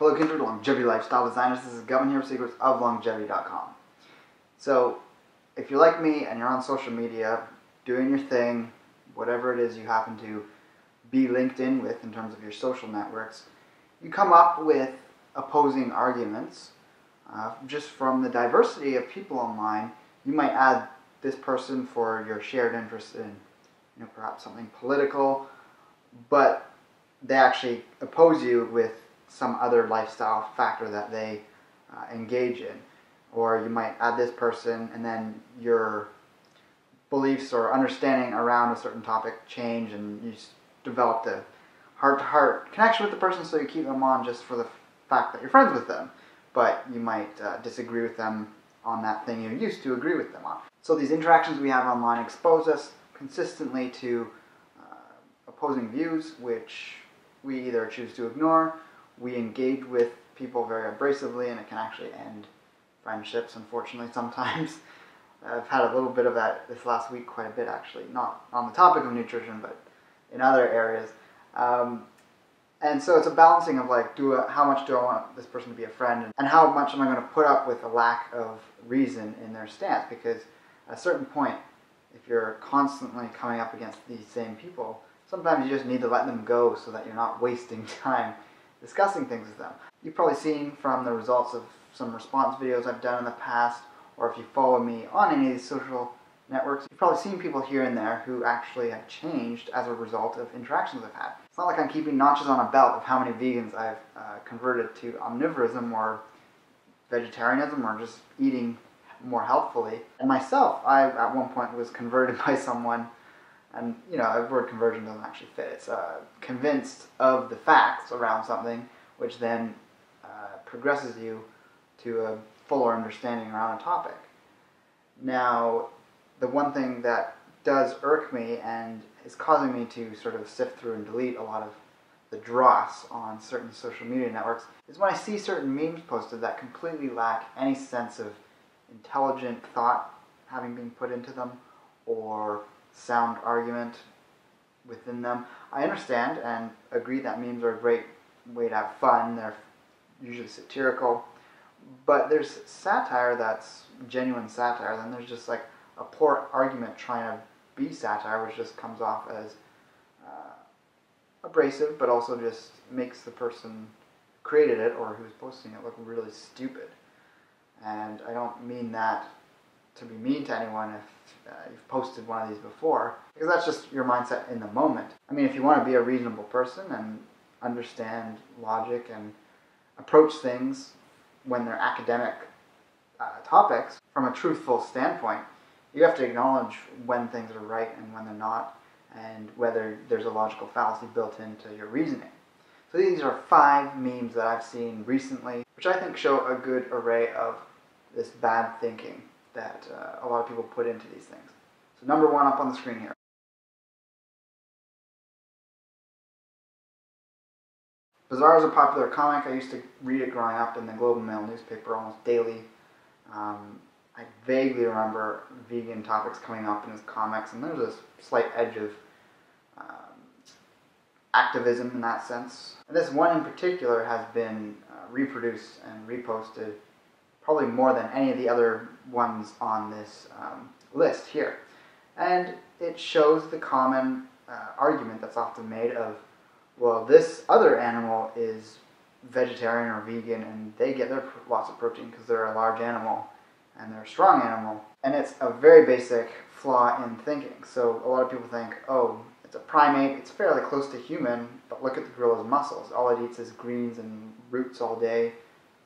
Hello, Kindred Longevity Lifestyle Designers. This is Gavin here with secretsoflongevity.com. So, if you're like me and you're on social media, doing your thing, whatever it is you happen to be linked in with in terms of your social networks, you come up with opposing arguments just from the diversity of people online. You might add this person for your shared interest in, perhaps something political, but they actually oppose you with some other lifestyle factor that they engage in. Or you might add this person and then your beliefs or understanding around a certain topic change and you develop a heart-to-heart connection with the person, so you keep them on just for the fact that you're friends with them. But you might disagree with them on that thing you used to agree with them on. So these interactions we have online expose us consistently to opposing views, which we either choose to ignore, we engage with people very abrasively, and it can actually end friendships, unfortunately, sometimes. I've had a little bit of that this last week, quite a bit actually, not on the topic of nutrition, but in other areas. And so it's a balancing of how much do I want this person to be a friend, and how much am I going to put up with a lack of reason in their stance, because at a certain point, if you're constantly coming up against these same people, sometimes you just need to let them go so that you're not wasting time discussing things with them. You've probably seen from the results of some response videos I've done in the past, or if you follow me on any of these social networks, you've probably seen people here and there who actually have changed as a result of interactions I've had. It's not like I'm keeping notches on a belt of how many vegans I've converted to omnivorism or vegetarianism or just eating more healthfully. And myself, I at one point was converted by someone, and the word conversion doesn't actually fit. It's convinced of the facts around something, which then progresses you to a fuller understanding around a topic. Now, the one thing that does irk me and is causing me to sort of sift through and delete a lot of the dross on certain social media networks is when I see certain memes posted that completely lack any sense of intelligent thought having been put into them or sound argument within them. I understand and agree that memes are a great way to have fun. They're usually satirical, but there's satire that's genuine satire, then there's just like a poor argument trying to be satire, which just comes off as abrasive, but also just makes the person who created it or who's posting it look really stupid. And I don't mean that to be mean to anyone if you've posted one of these before, because that's just your mindset in the moment. I mean, if you want to be a reasonable person and understand logic and approach things when they're academic topics from a truthful standpoint, you have to acknowledge when things are right and when they're not, and whether there's a logical fallacy built into your reasoning. So these are 5 memes that I've seen recently, which I think show a good array of this bad thinking that a lot of people put into these things. So number 1 up on the screen here. Bizarre is a popular comic. I used to read it growing up in the Globe and Mail newspaper almost daily. I vaguely remember vegan topics coming up in his comics, and there's a slight edge of activism in that sense. And this one in particular has been reproduced and reposted probably more than any of the other ones on this list here. And it shows the common argument that's often made of, well, this other animal is vegetarian or vegan and they get their lots of protein because they're a large animal and they're a strong animal. And it's a very basic flaw in thinking. So a lot of people think, oh, it's a primate, it's fairly close to human, but look at the gorilla's muscles. All it eats is greens and roots all day.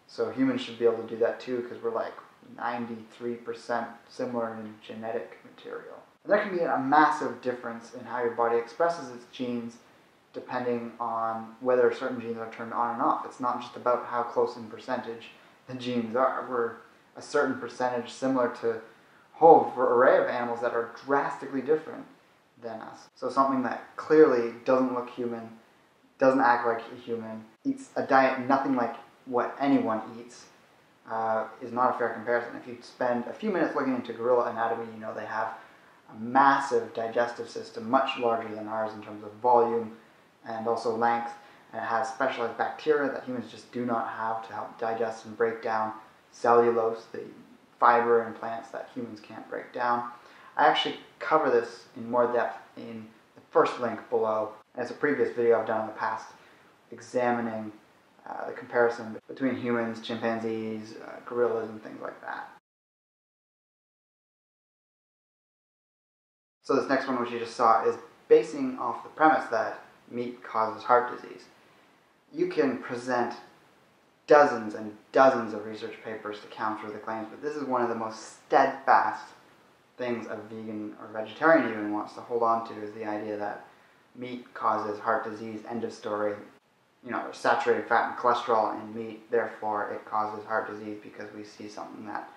So humans should be able to do that too, because we're like 93% similar in genetic material. And there can be a massive difference in how your body expresses its genes depending on whether certain genes are turned on and off. It's not just about how close in percentage the genes are. We're a certain percentage similar to a whole array of animals that are drastically different than us. So something that clearly doesn't look human, doesn't act like a human, eats a diet nothing like what anyone eats, is not a fair comparison. If you spend a few minutes looking into gorilla anatomy, you know they have a massive digestive system, much larger than ours in terms of volume and also length, and it has specialized bacteria that humans just do not have to help digest and break down cellulose, the fiber in plants that humans can't break down. I actually cover this in more depth in the first link below. And it's a previous video I've done in the past examining the comparison between humans, chimpanzees, gorillas, and things like that. So this next one, which you just saw, is basing off the premise that meat causes heart disease. You can present dozens and dozens of research papers to counter the claims, but this is one of the most steadfast things a vegan or vegetarian even wants to hold on to, is the idea that meat causes heart disease, end of story. You know, there's saturated fat and cholesterol in meat, therefore it causes heart disease because we see something that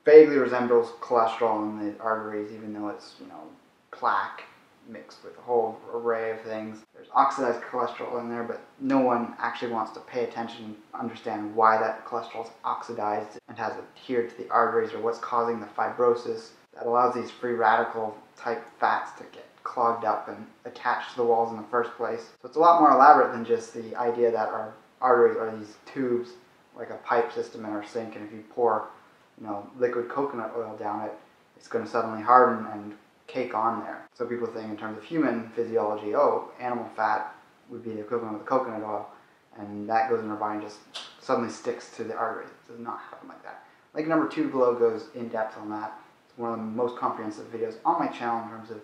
vaguely resembles cholesterol in the arteries, even though it's, you know, plaque mixed with a whole array of things. There's oxidized cholesterol in there, but no one actually wants to pay attention and understand why that cholesterol is oxidized and has adhered to the arteries, or what's causing the fibrosis that allows these free radical type fats to get clogged up and attached to the walls in the first place. So it's a lot more elaborate than just the idea that our arteries are these tubes, like a pipe system in our sink, and if you pour, you know, liquid coconut oil down it, it's going to suddenly harden and cake on there. So people think in terms of human physiology, oh, animal fat would be the equivalent of the coconut oil, and that goes in our body and just suddenly sticks to the arteries. It does not happen like that. Link number 2 below goes in depth on that. It's one of the most comprehensive videos on my channel in terms of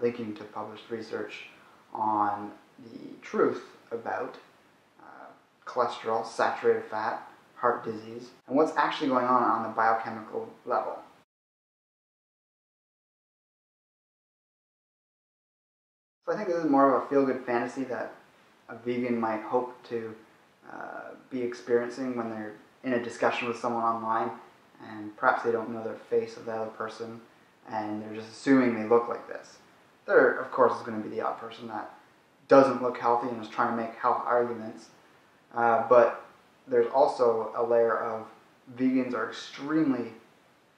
linking to published research on the truth about cholesterol, saturated fat, heart disease, and what's actually going on the biochemical level. So I think this is more of a feel-good fantasy that a vegan might hope to be experiencing when they're in a discussion with someone online, and perhaps they don't know the face of the other person, and they're just assuming they look like this. There, of course, is going to be the odd person that doesn't look healthy and is trying to make health arguments, but there's also a layer of vegans are extremely,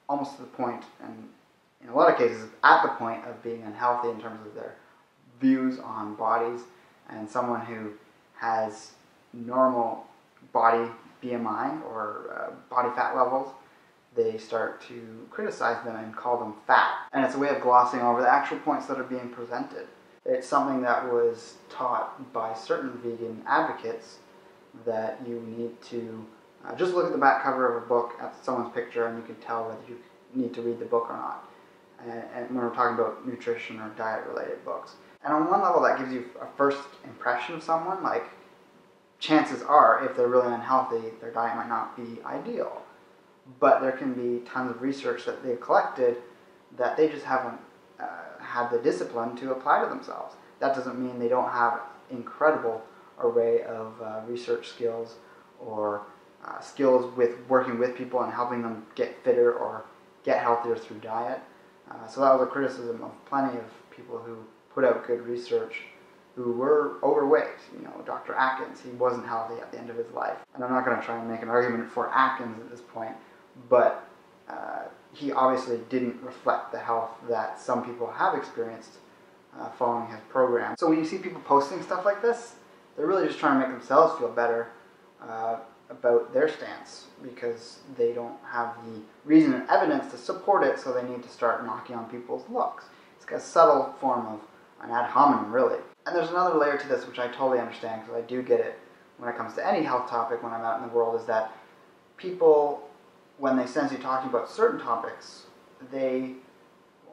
almost to the point, and in a lot of cases, at the point of being unhealthy in terms of their views on bodies, and someone who has normal body BMI or body fat levels, they start to criticize them and call them fat. And it's a way of glossing over the actual points that are being presented. It's something that was taught by certain vegan advocates, that you need to just look at the back cover of a book at someone's picture and you can tell whether you need to read the book or not. And when we're talking about nutrition or diet related books. And on one level that gives you a first impression of someone, like chances are if they're really unhealthy, their diet might not be ideal. But there can be tons of research that they've collected that they just haven't had the discipline to apply to themselves. That doesn't mean they don't have incredible array of research skills or skills with working with people and helping them get fitter or get healthier through diet. So that was a criticism of plenty of people who put out good research who were overweight. You know, Dr. Atkins, he wasn't healthy at the end of his life. And I'm not going to try and make an argument for Atkins at this point, but he obviously didn't reflect the health that some people have experienced following his program. So when you see people posting stuff like this, they're really just trying to make themselves feel better about their stance, because they don't have the reason and evidence to support it, so they need to start knocking on people's looks. It's a subtle form of an ad hominem, really. And there's another layer to this which I totally understand, because I do get it when it comes to any health topic when I'm out in the world, is that people, when they sense you talking about certain topics, they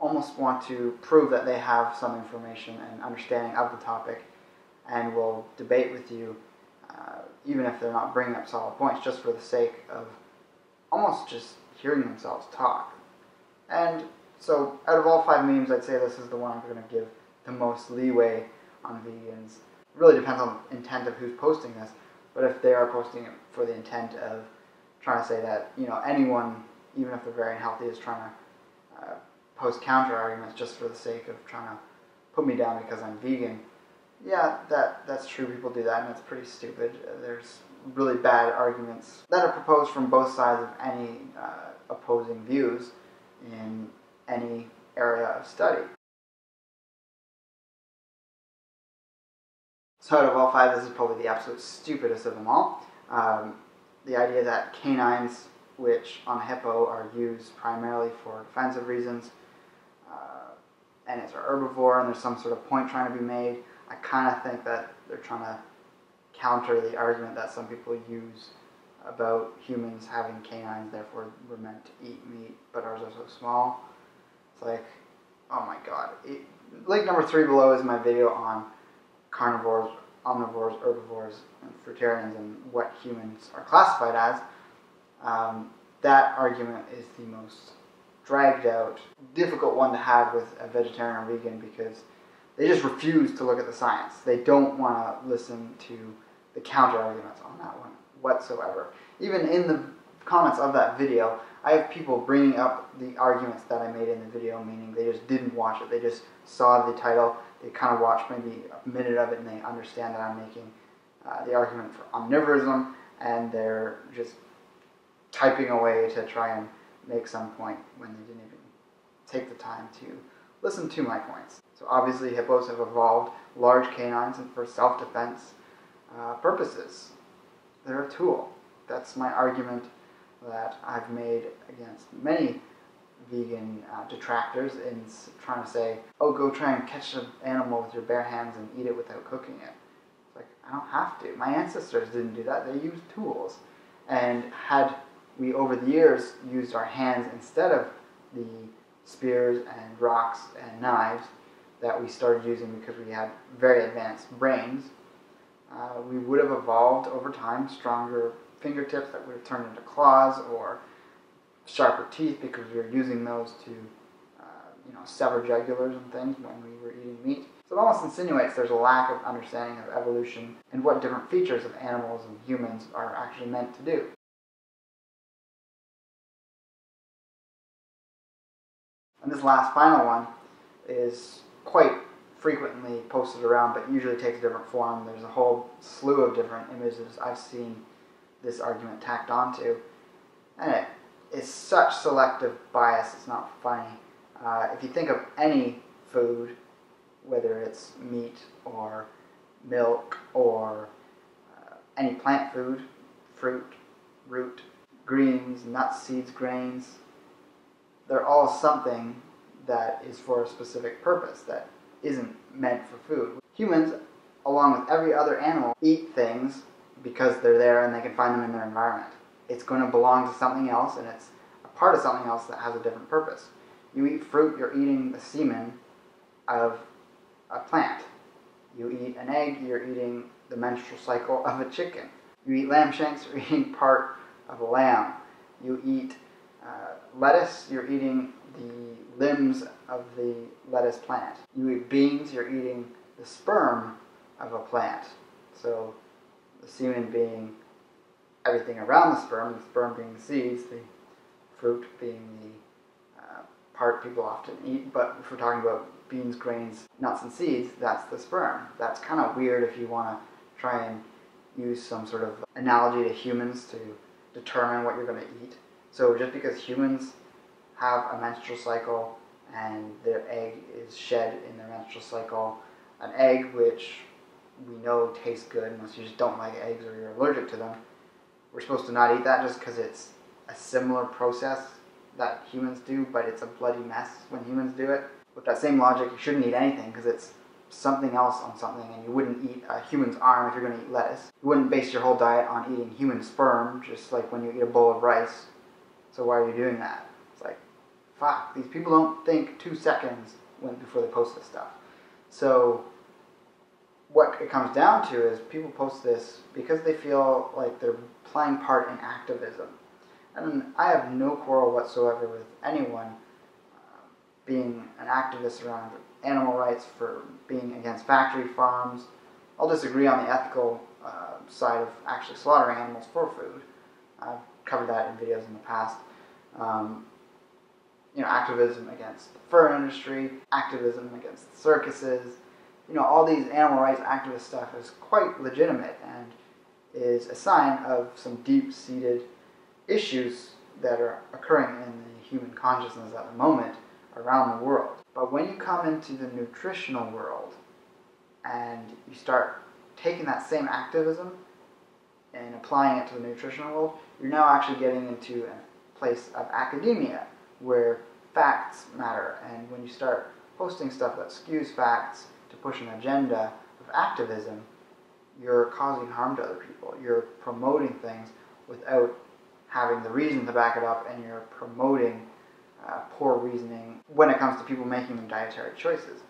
almost want to prove that they have some information and understanding of the topic, and will debate with you, even if they're not bringing up solid points, just for the sake of almost just hearing themselves talk. And so out of all 5 memes, I'd say this is the one I'm going to give the most leeway on vegans. It really depends on the intent of who's posting this, but if they are posting it for the intent of trying to say that, you know, anyone, even if they're very unhealthy, is trying to post counter arguments just for the sake of trying to put me down because I'm vegan, yeah, that's true. People do that, and it's pretty stupid. There's really bad arguments that are proposed from both sides of any opposing views in any area of study. So out of all five, this is probably the absolute stupidest of them all. The idea that canines, which on a hippo are used primarily for defensive reasons, and it's an herbivore, and there's some sort of point trying to be made. I kind of think that they're trying to counter the argument that some people use about humans having canines, therefore we're meant to eat meat, but ours are so small. It's like, oh my god. Link number 3 below is my video on carnivores, omnivores, herbivores, and fruitarians, and what humans are classified as. That argument is the most dragged out, difficult one to have with a vegetarian or vegan, because they just refuse to look at the science. They don't want to listen to the counter arguments on that one whatsoever. Even in the comments of that video, I have people bringing up the arguments that I made in the video, meaning they just didn't watch it. They just saw the title, they kind of watched maybe a minute of it, and they understand that I'm making the argument for omnivorism, and they're just typing away to try and make some point when they didn't even take the time to listen to my points. So obviously hippos have evolved large canines and for self-defense purposes. They're a tool. That's my argument that I've made against many vegan detractors in trying to say, oh, go try and catch an animal with your bare hands and eat it without cooking it. It's like, I don't have to. My ancestors didn't do that. They used tools. And had we, over the years, used our hands instead of the spears and rocks and knives that we started using because we had very advanced brains, we would have evolved over time stronger fingertips that would have turned into claws, or sharper teeth because we were using those to sever jugulars and things when we were eating meat. So it almost insinuates there's a lack of understanding of evolution and what different features of animals and humans are actually meant to do. And this last final one is quite frequently posted around, but usually takes a different form. There's a whole slew of different images I've seen this argument tacked onto, and it is such selective bias, it's not funny. If you think of any food, whether it's meat or milk or any plant food, fruit, root, greens, nuts, seeds, grains, they're all something that is for a specific purpose that isn't meant for food. Humans, along with every other animal, eat things because they're there and they can find them in their environment. It's going to belong to something else, and it's a part of something else that has a different purpose. You eat fruit, you're eating the semen of a plant. You eat an egg, you're eating the menstrual cycle of a chicken. You eat lamb shanks, you're eating part of a lamb. You eat lettuce, you're eating the limbs of the lettuce plant. You eat beans, you're eating the sperm of a plant. So the semen being everything around the sperm being the seeds, the fruit being the part people often eat. But if we're talking about beans, grains, nuts, and seeds, that's the sperm. That's kind of weird if you want to try and use some sort of analogy to humans to determine what you're going to eat. So just because humans have a menstrual cycle and their egg is shed in their menstrual cycle, an egg which we know tastes good unless you just don't like eggs or you're allergic to them, we're supposed to not eat that just because it's a similar process that humans do, but it's a bloody mess when humans do it. With that same logic, you shouldn't eat anything because it's something else on something, and you wouldn't eat a human's arm if you're going to eat lettuce. You wouldn't base your whole diet on eating human sperm, just like when you eat a bowl of rice. So why are you doing that? It's like, fuck, these people don't think 2 seconds before they post this stuff. So what it comes down to is people post this because they feel like they're playing part in activism. And I have no quarrel whatsoever with anyone being an activist around animal rights, for being against factory farms. I'll disagree on the ethical side of actually slaughtering animals for food. I've covered that in videos in the past. Activism against the fur industry, activism against the circuses, all these animal rights activist stuff is quite legitimate and is a sign of some deep-seated issues that are occurring in the human consciousness at the moment around the world. But when you come into the nutritional world and you start taking that same activism and applying it to the nutritional world, you're now actually getting into a place of academia where facts matter. And when you start posting stuff that skews facts to push an agenda of activism, you're causing harm to other people. You're promoting things without having the reason to back it up, and you're promoting poor reasoning when it comes to people making dietary choices.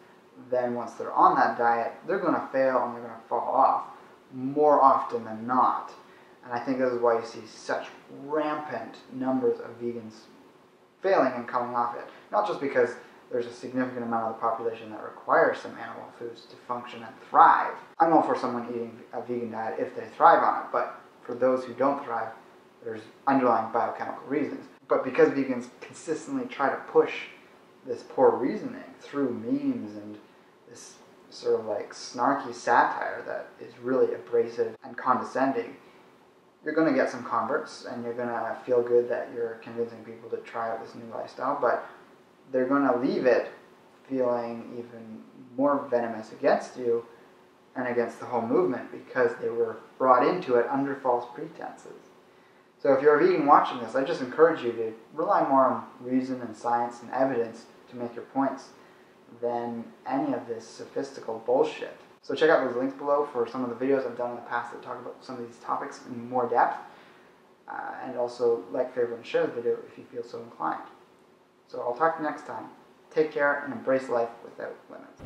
Then once they're on that diet, they're going to fail and they're going to fall off more often than not. And I think this is why you see such rampant numbers of vegans failing and coming off it. Not just because there's a significant amount of the population that requires some animal foods to function and thrive. I'm all for someone eating a vegan diet if they thrive on it, but for those who don't thrive, there's underlying biochemical reasons. But because vegans consistently try to push this poor reasoning through memes and this sort of like snarky satire that is really abrasive and condescending, you're going to get some converts and you're going to feel good that you're convincing people to try out this new lifestyle, but they're going to leave it feeling even more venomous against you and against the whole movement because they were brought into it under false pretenses. So if you're a vegan watching this, I just encourage you to rely more on reason and science and evidence to make your points than any of this sophistical bullshit. So check out those links below for some of the videos I've done in the past that talk about some of these topics in more depth. And also like, favorite, and share the video if you feel so inclined. So I'll talk to you next time. Take care and embrace life without limits.